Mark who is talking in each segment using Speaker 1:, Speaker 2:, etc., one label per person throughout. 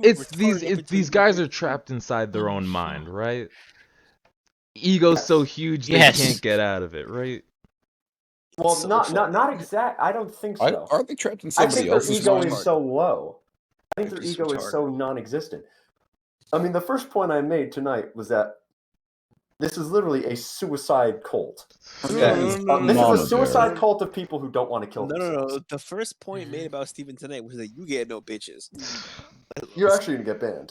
Speaker 1: These guys are trapped inside their own mind, right? Ego's so
Speaker 2: Yes.
Speaker 1: huge they
Speaker 3: Yes.
Speaker 1: can't get out of it, right?
Speaker 2: Well,
Speaker 4: So
Speaker 2: not exact. I don't think so.
Speaker 5: Are they trapped in
Speaker 2: I
Speaker 5: somebody
Speaker 2: think their
Speaker 5: else's
Speaker 2: ego
Speaker 5: mind?
Speaker 2: is so low. I think their
Speaker 4: It's
Speaker 2: ego is
Speaker 4: retarded.
Speaker 2: so non-existent. I mean, the first point I made tonight was that this is literally a suicide cult.
Speaker 5: Yeah,
Speaker 2: This is
Speaker 5: Mama
Speaker 2: a suicide
Speaker 5: bear.
Speaker 2: cult of people who don't want to kill themselves.
Speaker 4: No. The first point made about Steven tonight was that you get no bitches.
Speaker 2: You're actually gonna get banned.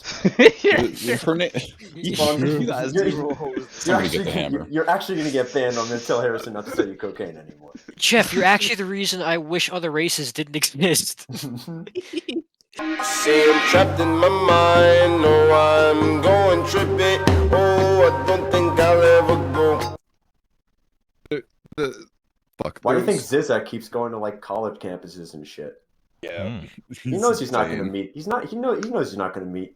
Speaker 5: Her name.
Speaker 4: You got zero hoes.
Speaker 5: Somebody get the hammer.
Speaker 2: You're actually gonna get banned. I'm gonna tell Harrison not to sell you cocaine anymore.
Speaker 3: Jeff, you're actually the reason I wish other races didn't exist.
Speaker 6: See, I'm trapped in my mind. No, I'm going trippy. Oh, I don't think I'll ever go.
Speaker 5: Fuck.
Speaker 2: Why do you think Zizek keeps going to like college campuses and shit?
Speaker 5: Yeah.
Speaker 2: He knows he's not gonna meet. He knows he's not gonna meet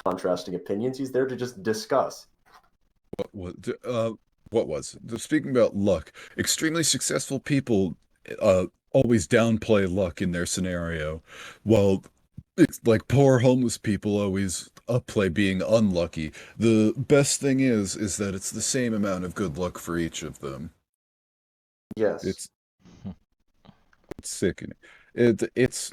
Speaker 2: contrasting opinions. He's there to just discuss.
Speaker 5: What was it? Speaking about luck, extremely successful people always downplay luck in their scenario, while it's like poor homeless people always upplay being unlucky. The best thing is that it's the same amount of good luck for each of them.
Speaker 2: Yes.
Speaker 5: It's sickening. It's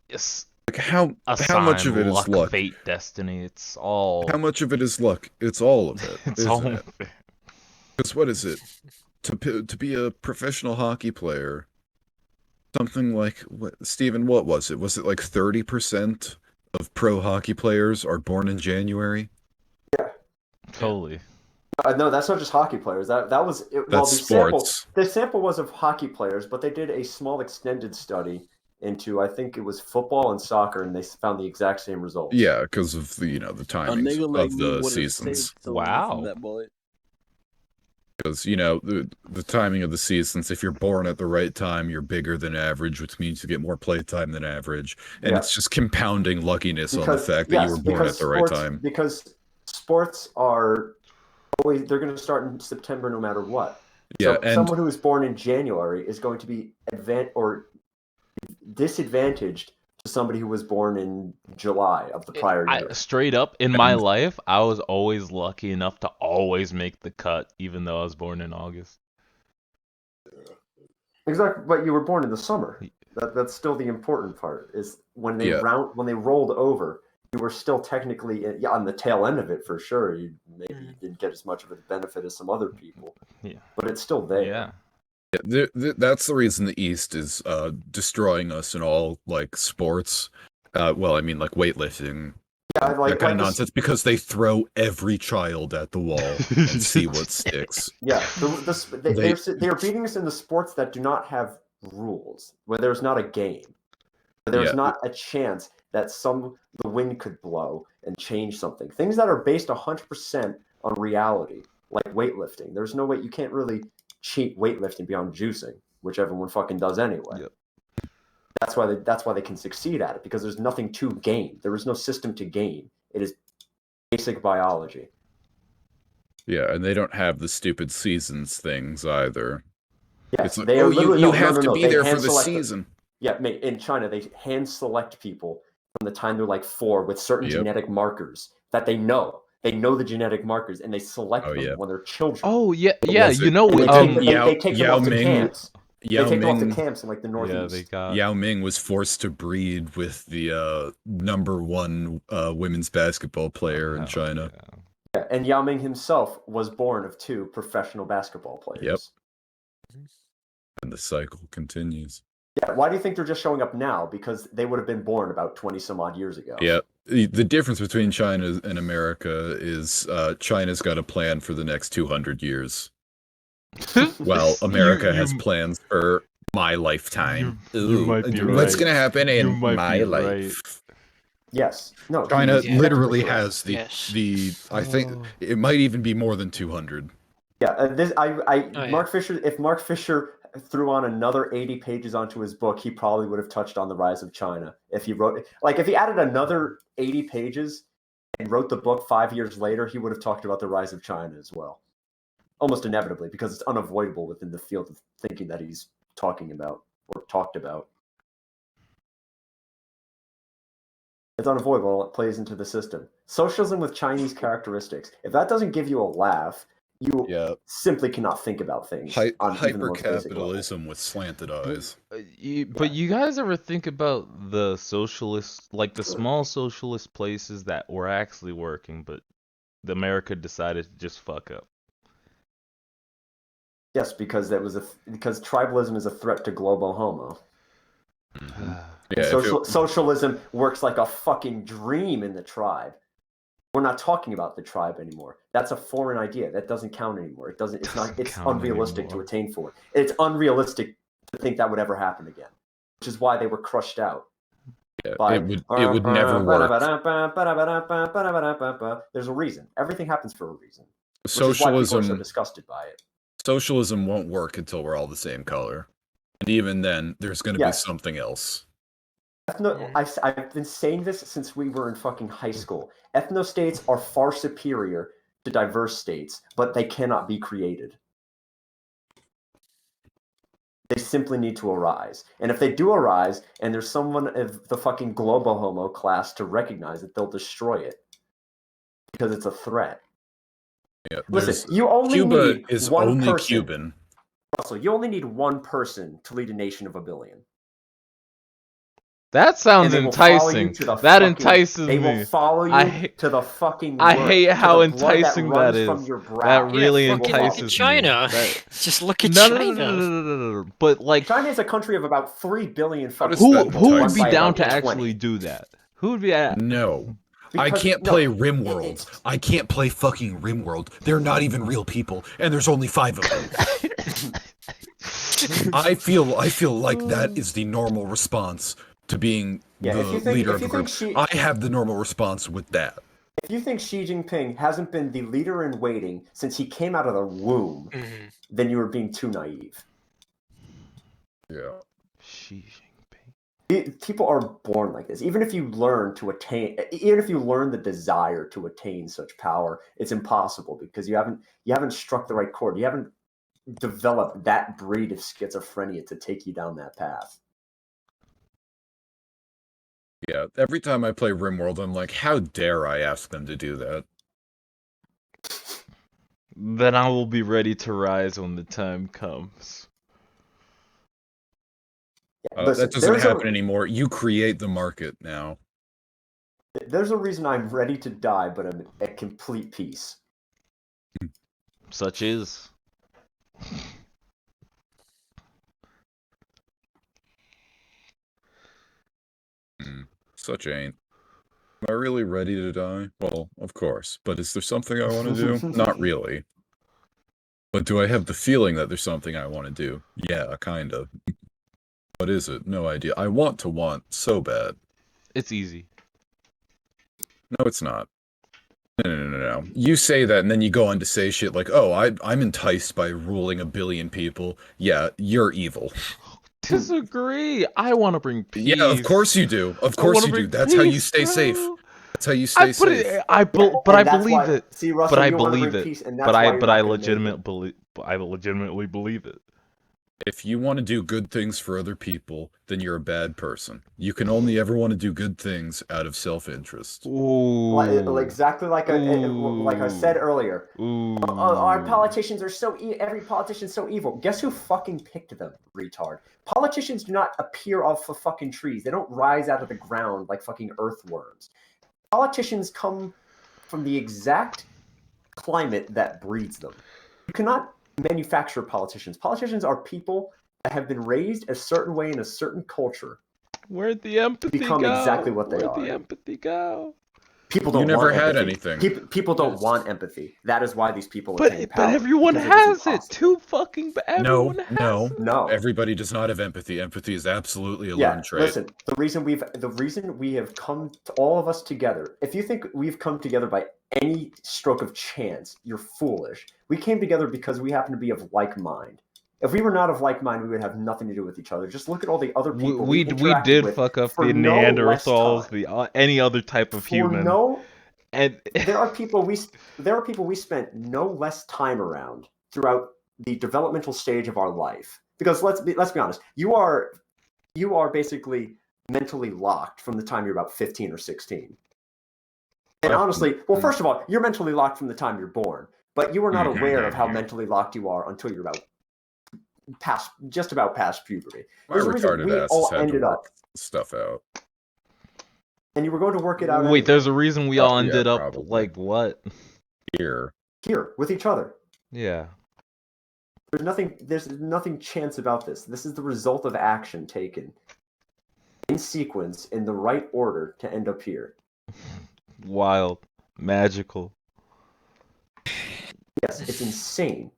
Speaker 1: It's
Speaker 5: like how much of it is luck?
Speaker 1: Fate, destiny. It's all.
Speaker 5: How much of it is luck? It's all of it.
Speaker 1: It's all.
Speaker 5: Because what is it? To be a professional hockey player, something like Steven, what was it? Was it like 30% of pro hockey players are born in January?
Speaker 2: Yeah.
Speaker 1: Totally.
Speaker 2: No, that's not just hockey players. That was
Speaker 5: That's sports.
Speaker 2: The sample was of hockey players, but they did a small extended study into, I think it was football and soccer, and they found the exact same results.
Speaker 5: Yeah, because of the
Speaker 4: A
Speaker 5: timing
Speaker 4: nigga like
Speaker 5: of
Speaker 4: me
Speaker 5: the
Speaker 4: would've
Speaker 5: seasons.
Speaker 4: saved someone from
Speaker 1: Wow.
Speaker 4: that bullet.
Speaker 5: Because the timing of the seasons, if you're born at the right time, you're bigger than average, which means you get more play time than average, and
Speaker 2: Yeah.
Speaker 5: it's just compounding luckiness on the fact that you were born at the right time.
Speaker 2: Because sports are always, they're going to start in September no matter what.
Speaker 5: Yeah,
Speaker 2: So
Speaker 5: and
Speaker 2: someone who is born in January is going to be disadvantaged to somebody who was born in July of the prior year.
Speaker 1: Straight up, in my life, I was always lucky enough to always make the cut, even though I was born in August.
Speaker 2: Exactly, but you were born in the summer. That's still the important part. Is when they rolled over, you were still technically on the tail end of it for sure. You maybe didn't get as much of a benefit as some other people.
Speaker 1: Yeah.
Speaker 2: But it's still there.
Speaker 1: Yeah.
Speaker 5: That's the reason the East is destroying us in all like sports. Well, I mean like weightlifting.
Speaker 2: Yeah,
Speaker 5: that kind of nonsense, because they throw every child at the wall and see what sticks.
Speaker 2: Yeah, they're beating us in the sports that do not have rules, where there's not a game, where there's not a chance that the wind could blow and change something. Things that are based 100% on reality, like weightlifting. There's no way, you can't really cheat weightlifting beyond juicing, which everyone fucking does anyway.
Speaker 1: Yep.
Speaker 2: That's why they can succeed at it, because there's nothing to gain. There is no system to gain. It is basic biology.
Speaker 5: Yeah, and they don't have the stupid seasons things either.
Speaker 2: Yes,
Speaker 5: like,
Speaker 2: they are
Speaker 5: you have to be there for the season.
Speaker 2: Yeah, in China, they hand select people from the time they're like 4 with certain genetic markers that they know. They know the genetic markers, and they select them when they're children.
Speaker 1: Oh yeah,
Speaker 5: What
Speaker 1: yeah.
Speaker 5: was
Speaker 1: You
Speaker 5: it?
Speaker 1: know,
Speaker 2: they take them off to
Speaker 5: Ming-
Speaker 2: camps.
Speaker 5: Yao
Speaker 2: They take them off
Speaker 5: Ming-
Speaker 2: to camps in like the Northeast.
Speaker 5: Yao Ming was forced to breed with the #1 women's basketball player in China.
Speaker 2: Yeah, and Yao Ming himself was born of 2 professional basketball players.
Speaker 5: Yep. And the cycle continues.
Speaker 2: Yeah, why do you think they're just showing up now? Because they would have been born about 20 some odd years ago.
Speaker 5: Yeah. The difference between China and America is China's got a plan for the next 200 years. While America has plans for my lifetime. What's going to happen in my life?
Speaker 2: Yes. No.
Speaker 5: China literally has I think it might even be more than 200.
Speaker 2: Yeah, Mark Fisher. If Mark Fisher threw on another 80 pages onto his book, he probably would have touched on the rise of China. If he wrote, if he added another 80 pages and wrote the book 5 years later, he would have talked about the rise of China as well, almost inevitably, because it's unavoidable within the field of thinking that he's talking about or talked about. It's unavoidable. It plays into the system. Socialism with Chinese characteristics. If that doesn't give you a laugh, you simply cannot think about things on even the most basic level.
Speaker 5: Hyper-capitalism with slanted eyes.
Speaker 1: But you guys ever think about the socialist, like the small socialist places that were actually working, but America decided to just fuck up?
Speaker 2: Yes, because because tribalism is a threat to global homo. Socialism works like a fucking dream in the tribe. We're not talking about the tribe anymore. That's a foreign idea. That doesn't count anymore. It doesn't. It's not. It's unrealistic to attain for. It's unrealistic to think that would ever happen again, which is why they were crushed out.
Speaker 5: Yeah, it would never work.
Speaker 2: There's a reason. Everything happens for a reason.
Speaker 5: Socialism.
Speaker 2: Which is why people are so disgusted by it.
Speaker 5: Socialism won't work until we're all the same color, and even then, there's going to be something else.
Speaker 2: I've been saying this since we were in fucking high school. Ethno-states are far superior to diverse states, but they cannot be created. They simply need to arise. And if they do arise, and there's someone of the fucking global homo class to recognize it, they'll destroy it. Because it's a threat.
Speaker 5: Yeah,
Speaker 2: listen, you only
Speaker 5: Cuba
Speaker 2: need
Speaker 5: is
Speaker 2: one
Speaker 5: only
Speaker 2: person.
Speaker 5: Cuban.
Speaker 2: Russell, you only need one person to lead a nation of 1 billion.
Speaker 1: That sounds enticing. That entices me.
Speaker 2: They will follow you to the fucking work.
Speaker 1: I hate how enticing that is. That really entices
Speaker 3: me. China. Just look at China.
Speaker 1: No. But like,
Speaker 2: China is a country of about 3 billion fucking
Speaker 1: people. Who would be down to actually do that? Who would be at?
Speaker 5: No. I can't play RimWorld. I can't play fucking RimWorld. They're not even real people, and there's only 5 of them. I feel like that is the normal response to being the leader of a group. I have the normal response with that.
Speaker 2: If you think Xi Jinping hasn't been the leader in waiting since he came out of the womb, then you are being too naive.
Speaker 5: Yeah.
Speaker 1: Xi Jinping.
Speaker 2: People are born like this. Even if you learn the desire to attain such power, it's impossible because you haven't struck the right chord. You haven't developed that breed of schizophrenia to take you down that path.
Speaker 5: Yeah, every time I play RimWorld, I'm like, how dare I ask them to do that?
Speaker 1: Then I will be ready to rise when the time comes.
Speaker 5: That doesn't happen anymore. You create the market now.
Speaker 2: There's a reason I'm ready to die, but I'm at complete peace.
Speaker 1: Such is.
Speaker 5: Such ain't. Am I really ready to die? Well, of course. But is there something I want to do? Not really. But do I have the feeling that there's something I want to do? Yeah, kind of. What is it? No idea. I want so bad.
Speaker 1: It's easy.
Speaker 5: No, it's not. No. You say that, and then you go on to say shit like, oh, I'm enticed by ruling 1 billion people. Yeah, you're evil.
Speaker 1: Disagree. I want to bring peace.
Speaker 5: Yeah, of course you do. Of course you do. That's how you stay safe. That's how you stay safe.
Speaker 1: I believe it. See, Russell, but I believe it. But I legitimately believe it.
Speaker 5: If you want to do good things for other people, then you're a bad person. You can only ever want to do good things out of self-interest.
Speaker 2: Exactly like I said earlier. Our politicians are every politician's so evil. Guess who fucking picked them, retard? Politicians do not appear off of fucking trees. They don't rise out of the ground like fucking earthworms. Politicians come from the exact climate that breeds them. You cannot manufacture politicians. Politicians are people that have been raised a certain way in a certain culture.
Speaker 1: Where'd the empathy
Speaker 2: become
Speaker 1: go?
Speaker 2: Exactly what they are.
Speaker 1: Where'd the empathy go?
Speaker 2: People don't.
Speaker 5: You never
Speaker 2: want
Speaker 5: had
Speaker 2: empathy.
Speaker 5: anything.
Speaker 2: People don't want empathy. That is why these people attain power.
Speaker 1: But everyone has it.
Speaker 5: No. Everybody does not have empathy. Empathy is absolutely a learned trait.
Speaker 2: Listen, the reason we have come to all of us together. If you think we've come together by any stroke of chance, you're foolish. We came together because we happen to be of like mind. If we were not of like mind, we would have nothing to do with each other. Just look at all the other people
Speaker 1: we did fuck up the Neanderthals, any other type of human. There are people we spent no less time around throughout the developmental stage of our life. Because let's be honest, you are basically
Speaker 2: mentally locked from the time you're about 15 or 16. And honestly, well, first of all, you're mentally locked from the time you're born, but you are not aware of how mentally locked you are until you're just about past puberty.
Speaker 5: My
Speaker 2: There's a reason
Speaker 5: retarded
Speaker 2: we
Speaker 5: ass
Speaker 2: all
Speaker 5: has had to
Speaker 2: ended
Speaker 5: work
Speaker 2: up,
Speaker 5: stuff out.
Speaker 2: and you were going to work it out.
Speaker 1: Wait,
Speaker 2: anyway.
Speaker 1: there's a reason we all
Speaker 5: Yeah,
Speaker 1: ended up
Speaker 5: probably.
Speaker 1: like what?
Speaker 5: Here.
Speaker 2: With each other.
Speaker 1: Yeah.
Speaker 2: There's nothing chance about this. This is the result of action taken in sequence in the right order to end up here.
Speaker 1: Wild. Magical.
Speaker 2: Yes, it's insane.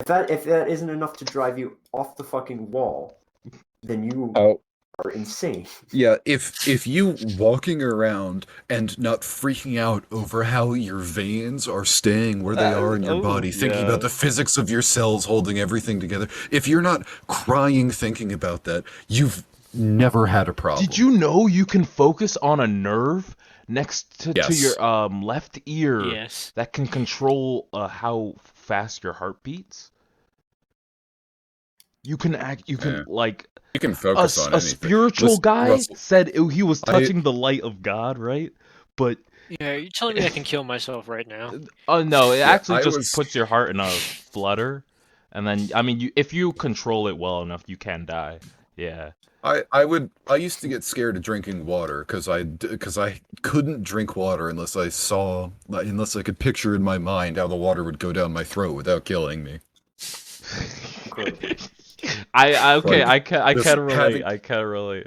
Speaker 2: If that isn't enough to drive you off the fucking wall, then you are insane.
Speaker 5: Yeah, if you walking around and not freaking out over how your veins are staying where they are in your body, thinking about the physics of your cells holding everything together, if you're not crying thinking about that, you've never had a problem.
Speaker 1: Did you know you can focus on a nerve next to your left ear that can control how fast your heart beats? You can like
Speaker 5: you can focus on
Speaker 1: a
Speaker 5: anything.
Speaker 1: spiritual guy
Speaker 5: Russell,
Speaker 1: said he was touching the light of God, right? But
Speaker 3: yeah, you're telling me I can kill myself right now?
Speaker 1: Oh no, it actually just puts your heart in a flutter, and then I mean, if you control it well enough, you can die. Yeah.
Speaker 5: I used to get scared of drinking water because I couldn't drink water unless I could picture in my mind how the water would go down my throat without killing me.
Speaker 1: I can relate.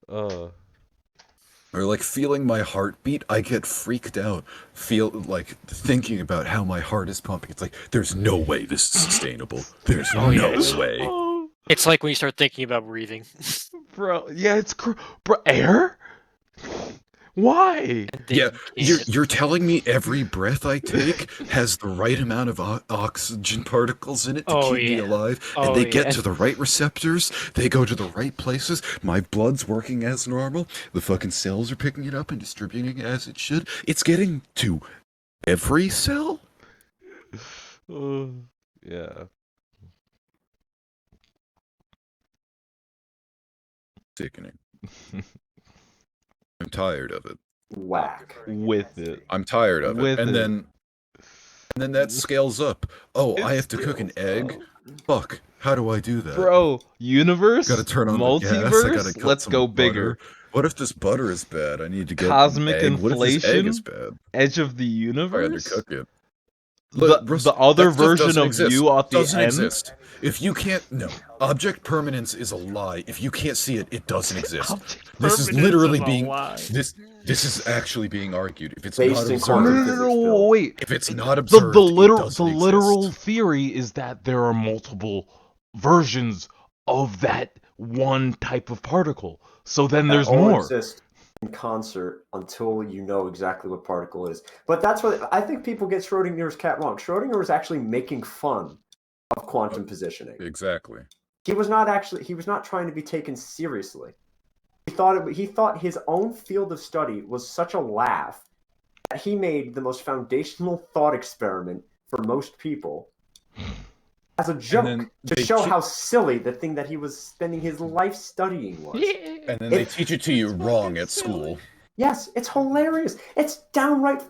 Speaker 5: Or like feeling my heartbeat, I get freaked out. Feel like thinking about how my heart is pumping. It's like there's no way this is sustainable. There's no way.
Speaker 3: It's like when you start thinking about breathing.
Speaker 1: Bro, yeah, it's bro, air? Why?
Speaker 5: Yeah, you're telling me every breath I take has the right amount of oxygen particles in it to keep me alive, and they get to the right receptors, they go to the right places, my blood's working as normal, the fucking cells are picking it up and distributing it as it should. It's getting to every cell?
Speaker 1: Yeah.
Speaker 5: Sickening. I'm tired of it.
Speaker 2: Whack.
Speaker 1: With it.
Speaker 5: I'm tired of it. And then that scales up. Oh, I have to cook an egg? Fuck. How do I do that?
Speaker 1: Bro, universe?
Speaker 5: Gotta turn on
Speaker 1: multiverse?
Speaker 5: the gas. I gotta cut
Speaker 1: Let's go bigger.
Speaker 5: Butter. What if this butter is bad? I need to get
Speaker 1: cosmic
Speaker 5: an egg. What if this egg
Speaker 1: inflation?
Speaker 5: is bad?
Speaker 1: Edge of the universe?
Speaker 5: I had to cook it.
Speaker 1: The other version of you at the
Speaker 5: doesn't
Speaker 1: end?
Speaker 5: exist. If you can't, no. Object permanence is a lie. If you can't see it, it doesn't exist. This is literally being this is actually being argued. If it's not observed,
Speaker 1: no, wait.
Speaker 5: If it's not observed,
Speaker 1: the literal theory is that there are multiple versions of that one type of particle. So then there's more.
Speaker 2: Exist in concert until you know exactly what particle it is. But that's what I think people get Schrödinger's cat wrong. Schrödinger was actually making fun of quantum positioning.
Speaker 5: Exactly.
Speaker 2: He was not trying to be taken seriously. He thought his own field of study was such a laugh that he made the most foundational thought experiment for most people as a joke to show how silly the thing that he was spending his life studying was.
Speaker 5: And then they teach it to you wrong at school.
Speaker 2: Yes, it's hilarious. It's downright.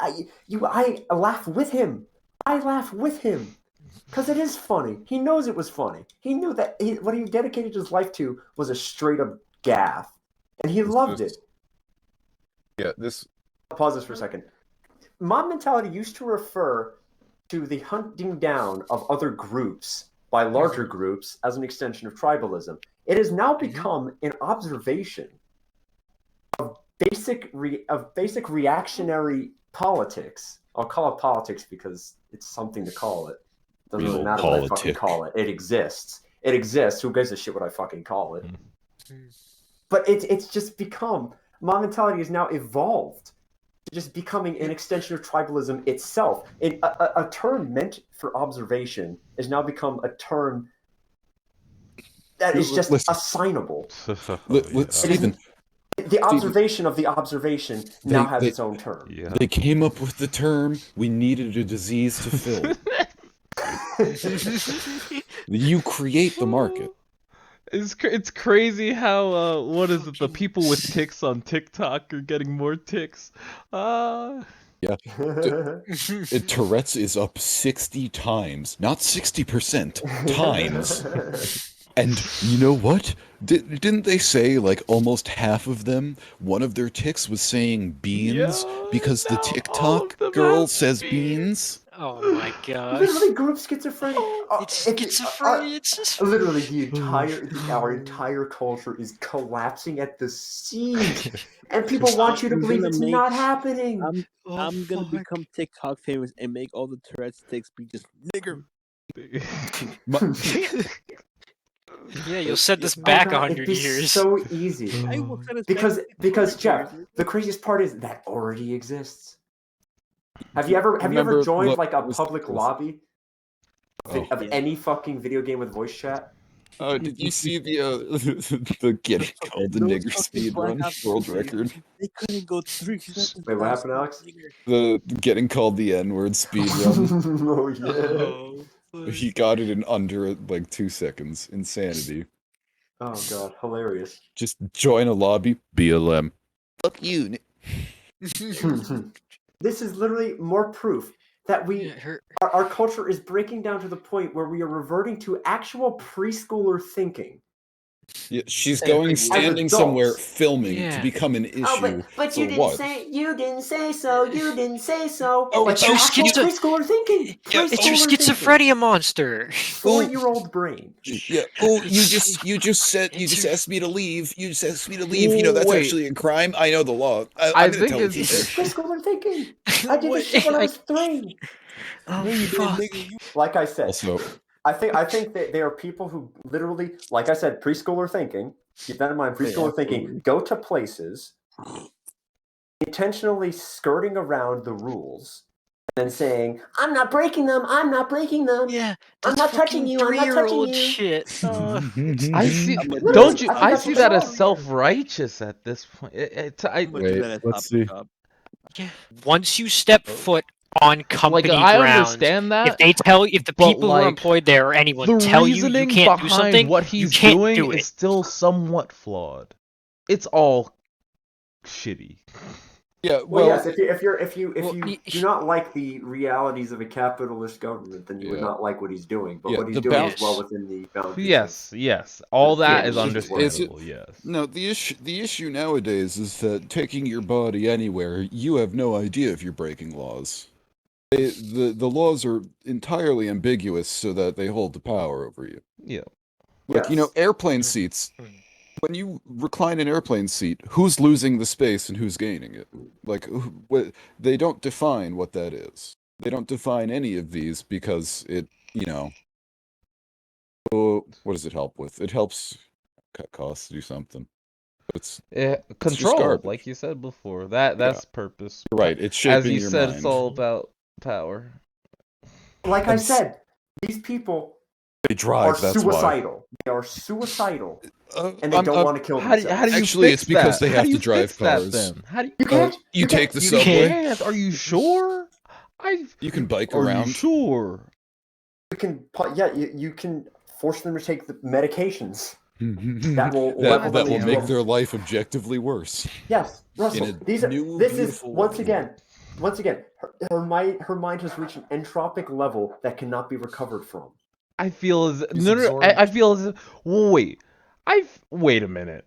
Speaker 2: I laugh with him. I laugh with him because it is funny. He knows it was funny. He knew that what he dedicated his life to was a straight up gaffe, and he loved it.
Speaker 5: Yeah, this.
Speaker 2: I'll pause this for a second. Mob mentality used to refer to the hunting down of other groups by larger groups as an extension of tribalism. It has now become an observation of basic reactionary politics. I'll call it politics because it's something to call it. Doesn't really matter what I fucking call it. It exists. It exists. Who gives a shit what I fucking call it? But it's just become, mob mentality has now evolved to just becoming an extension of tribalism itself. A term meant for observation has now become a term that is just assignable.
Speaker 5: Stephen,
Speaker 2: the observation of the observation now has its own term.
Speaker 5: Yeah. They came up with the term, we needed a disease to fill. You create the market.
Speaker 1: It's crazy how what is it? The people with ticks on TikTok are getting more ticks.
Speaker 5: Yeah. Tourette's is up 60 times, not 60% times. And you know what? Didn't they say like almost half of them, one of their ticks was saying beans because the TikTok girl says beans?
Speaker 3: Oh my gosh.
Speaker 2: Literally group schizophrenia.
Speaker 3: It's schizophrenia. It's just
Speaker 2: literally our entire culture is collapsing at the seams, and people want you to believe it's not happening.
Speaker 4: I'm gonna become TikTok famous and make all the Tourette's ticks be just nigger.
Speaker 3: Yeah, you'll set this back 100
Speaker 2: it'd be
Speaker 3: years.
Speaker 2: so easy.
Speaker 4: I will set us
Speaker 2: Because Jeff, the craziest part is that already exists. Have you ever joined like a public lobby of any fucking video game with voice chat?
Speaker 5: Oh, did you see the getting called the nigger speedrun world record?
Speaker 4: They couldn't go 3 seconds.
Speaker 2: Wait, what happened, Alex?
Speaker 5: The getting called the N-word speedrun.
Speaker 2: Oh yeah.
Speaker 5: He got it in under like 2 seconds. Insanity.
Speaker 2: Oh god, hilarious.
Speaker 5: Just join a lobby, BLM. Fuck you.
Speaker 2: This is literally more proof that our culture is breaking down to the point where we are reverting to actual preschooler thinking.
Speaker 5: Yeah, she's going standing somewhere filming to become an issue.
Speaker 2: Oh, but you didn't say so. You didn't say so.
Speaker 3: Oh, it's your
Speaker 2: preschooler thinking.
Speaker 3: It's your schizophrenia monster.
Speaker 2: 4-year-old brain.
Speaker 5: Yeah. Oh, you just asked me to leave. You just asked me to leave. You know that's actually a crime. I know the law.
Speaker 1: I think it's
Speaker 2: preschooler thinking. I did this shit when I was 3.
Speaker 3: Oh fuck.
Speaker 2: Like I said.
Speaker 5: Also,
Speaker 2: I think that there are people who literally, like I said, preschooler thinking. Keep that in mind. Preschooler thinking. Go to places, intentionally skirting around the rules, and then saying, "I'm not breaking them. I'm not breaking them.
Speaker 3: Yeah,
Speaker 2: I'm not touching you. I'm not touching you."
Speaker 3: Shit.
Speaker 1: I see. Don't you? I see that as self-righteous at this point.
Speaker 5: Wait, let's see.
Speaker 3: Once you step foot on company
Speaker 1: I
Speaker 3: ground,
Speaker 1: understand that.
Speaker 3: If the people who are employed there or anyone tell you can't do something,
Speaker 1: what he's doing is still somewhat flawed. It's all shitty.
Speaker 5: Yeah,
Speaker 2: well, yes. If you do not like the realities of a capitalist government, then you would not like what he's doing. But what he's doing is well within the boundaries.
Speaker 1: Yes. All that is understandable. Yes.
Speaker 5: No, the issue nowadays is that taking your body anywhere, you have no idea if you're breaking laws. The laws are entirely ambiguous so that they hold the power over you.
Speaker 1: Yeah.
Speaker 5: Like, airplane seats. When you recline an airplane seat, who's losing the space and who's gaining it? Like, they don't define what that is. They don't define any of these because it, what does it help with? It helps cut costs, do something.
Speaker 1: Control, like you said before. That's purpose.
Speaker 5: Right, it's shaping your mind.
Speaker 1: It's all about power.
Speaker 2: Like I said, these people are suicidal. They are suicidal, and they don't want to kill themselves.
Speaker 1: How do you
Speaker 5: Actually,
Speaker 1: fix
Speaker 5: it's because
Speaker 1: that?
Speaker 5: they have to drive cars.
Speaker 1: Then? How do
Speaker 2: you can't?
Speaker 5: You take the subway.
Speaker 1: Can't. Are you sure?
Speaker 5: You can bike around.
Speaker 1: Are you sure?
Speaker 2: You can. Yeah, you can force them to take the medications.
Speaker 5: that will make their life objectively worse.
Speaker 2: Yes, Russell. This is once again. Her mind has reached an entropic level that cannot be recovered from.
Speaker 1: I feel as I feel as wait a minute.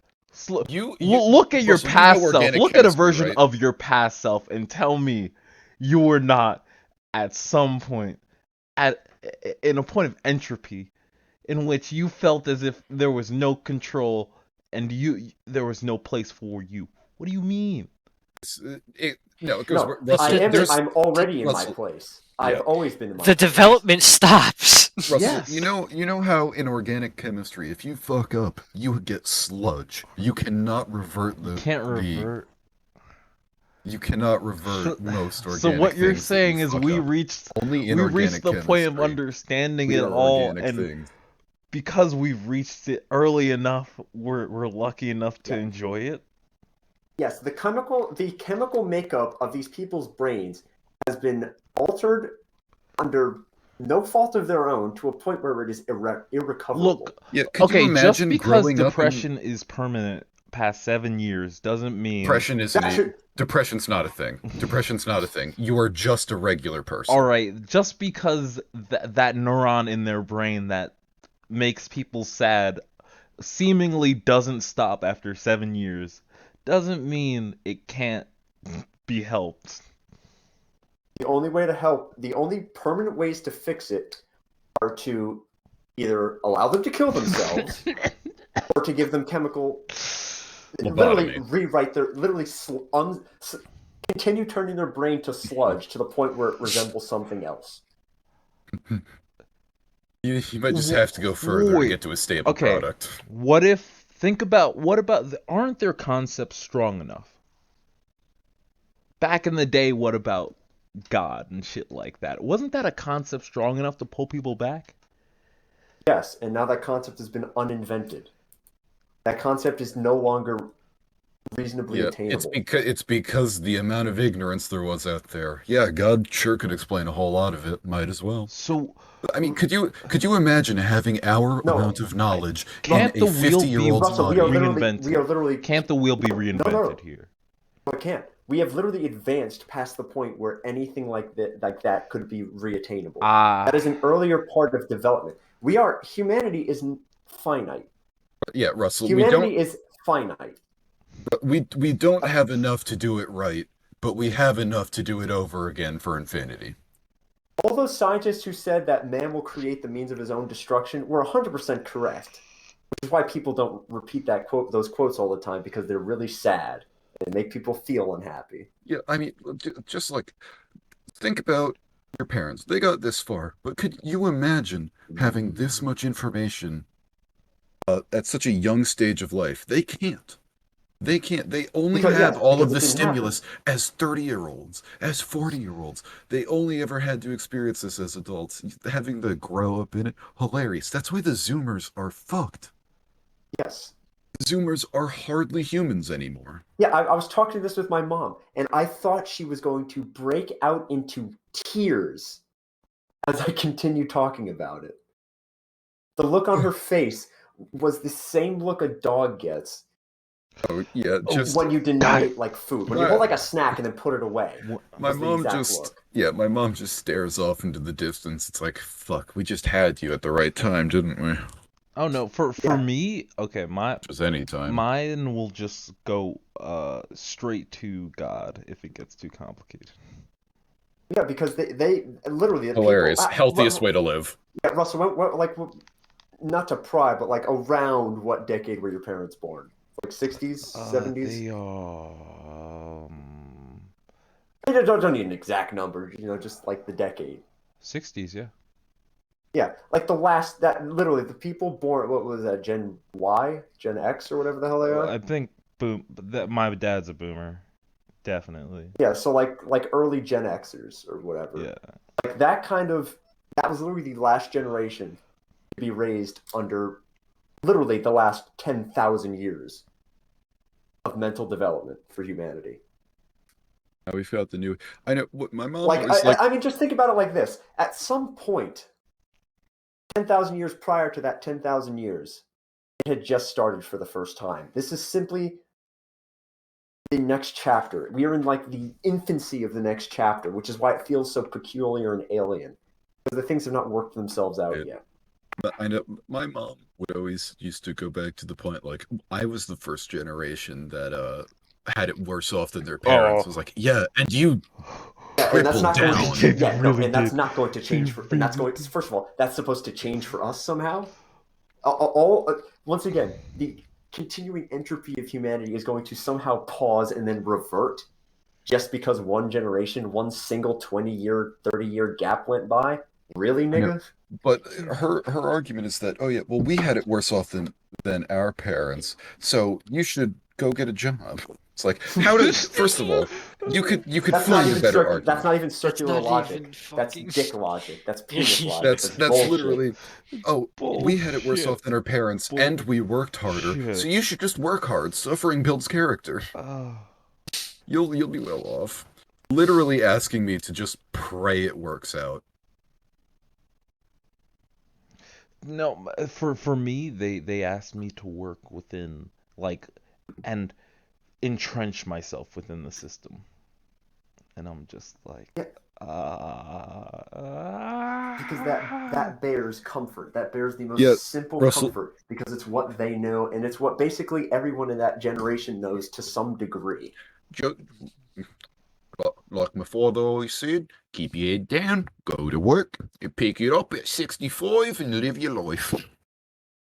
Speaker 1: Look at your past self. Look at a version of your past self and tell me you were not at some point in a point of entropy in which you felt as if there was no control and there was no place for you. What do you mean?
Speaker 2: I'm already in my place. I've always been in my place.
Speaker 3: The development stops.
Speaker 5: Russell, yes. You know how in organic chemistry, if you fuck up, you get sludge. You cannot revert the. You cannot revert most organic.
Speaker 1: So what you're saying is we reached the point of understanding it all, and because we've reached it early enough, we're lucky enough to enjoy it.
Speaker 2: Yes, the chemical makeup of these people's brains has been altered under no fault of their own, to a point where it is irrecoverable.
Speaker 1: Look,
Speaker 5: yeah, could you imagine
Speaker 1: just because
Speaker 5: growing
Speaker 1: depression is permanent past 7 years doesn't mean
Speaker 5: depression isn't depression's not a thing. Depression's not a thing. You are just a regular person.
Speaker 1: All right, just because that neuron in their brain that makes people sad seemingly doesn't stop after 7 years doesn't mean it can't be helped.
Speaker 2: The only permanent ways to fix it are to either allow them to kill themselves or to give them chemical, literally rewrite their, continue turning their brain to sludge to the point where it resembles something else.
Speaker 5: You might just have to go further to get to a stable product.
Speaker 1: Aren't their concepts strong enough? Back in the day, what about God and shit like that? Wasn't that a concept strong enough to pull people back?
Speaker 2: Yes, and now that concept has been uninvented. That concept is no longer reasonably attainable.
Speaker 5: It's because the amount of ignorance there was out there. Yeah, God sure could explain a whole lot of it. Might as well.
Speaker 1: So,
Speaker 5: I mean, could you imagine having our amount of knowledge in a 50-year-old's body?
Speaker 1: Can't the wheel be reinvented here?
Speaker 2: No, it can't. We have literally advanced past the point where anything like that could be reattainable. That is an earlier part of development. Humanity is finite.
Speaker 5: Yeah, Russell.
Speaker 2: Humanity is finite.
Speaker 5: We don't have enough to do it right, but we have enough to do it over again for infinity.
Speaker 2: All those scientists who said that man will create the means of his own destruction were 100% correct. Which is why people don't repeat those quotes all the time, because they're really sad and make people feel unhappy.
Speaker 5: Yeah, I mean, just like, think about your parents. They got this far, but could you imagine having this much information at such a young stage of life? They can't. They can't. They only have all of the stimulus as 30-year-olds, as 40-year-olds. They only ever had to experience this as adults. Having to grow up in it, hilarious. That's why the Zoomers are fucked.
Speaker 2: Yes.
Speaker 5: Zoomers are hardly humans anymore.
Speaker 2: Yeah, I was talking this with my mom, and I thought she was going to break out into tears as I continued talking about it. The look on her face was the same look a dog gets.
Speaker 5: Oh yeah, just
Speaker 2: when you deny it like food, when you hold like a snack and then put it away.
Speaker 5: My mom just stares off into the distance. It's like, fuck, we just had you at the right time, didn't we?
Speaker 1: Oh no, for me, okay,
Speaker 5: just any time.
Speaker 1: Mine will just go straight to God if it gets too complicated.
Speaker 2: Yeah, because they literally
Speaker 5: hilarious, healthiest way to live.
Speaker 2: Yeah, Russell, not to pry, but like around what decade were your parents born? Like 60s, 70s?
Speaker 1: They
Speaker 2: don't need an exact number, just like the decade.
Speaker 1: 60s, yeah.
Speaker 2: Yeah, like literally the people born, what was that, Gen Y, Gen X, or whatever the hell they are?
Speaker 1: I think my dad's a boomer, definitely.
Speaker 2: Yeah, so like early Gen Xers or whatever.
Speaker 1: Yeah.
Speaker 2: Like that was literally the last generation to be raised under literally the last 10,000 years of mental development for humanity.
Speaker 5: Now we've got the new. I know what my mom
Speaker 2: I mean, just think about it like this: at some point, 10,000 years prior to that 10,000 years, it had just started for the first time. This is simply the next chapter. We are in like the infancy of the next chapter, which is why it feels so peculiar and alien, because the things have not worked themselves out yet.
Speaker 5: I know my mom would always used to go back to the point, like, I was the first generation that had it worse off than their parents. Was like, yeah, and you
Speaker 2: and that's not going to and that's not going to change first of all, that's supposed to change for us somehow. Once again, the continuing entropy of humanity is going to somehow pause and then revert just because one generation, one single 20-year, 30-year gap went by. Really, nigga?
Speaker 5: But her argument is that, oh yeah, well, we had it worse off than our parents, so you should go get a job. It's like, how did, first of all, you could find a better argument.
Speaker 2: That's not even circular logic. That's dick logic. That's penis logic.
Speaker 5: That's literally, we had it worse off than our parents, and we worked harder, so you should just work hard. Suffering builds character. You'll be well off. Literally asking me to just pray it works out.
Speaker 1: No, for me, they asked me to work within, like, and entrench myself within the system, and I'm just like,
Speaker 2: Yeah. Because that bears comfort. That bears the most simple
Speaker 5: Russell,
Speaker 2: comfort because it's what they know, and it's what basically everyone in that generation knows to some degree.
Speaker 6: Like my father always said, keep your head down, go to work, and pick it up at 65 and live your life.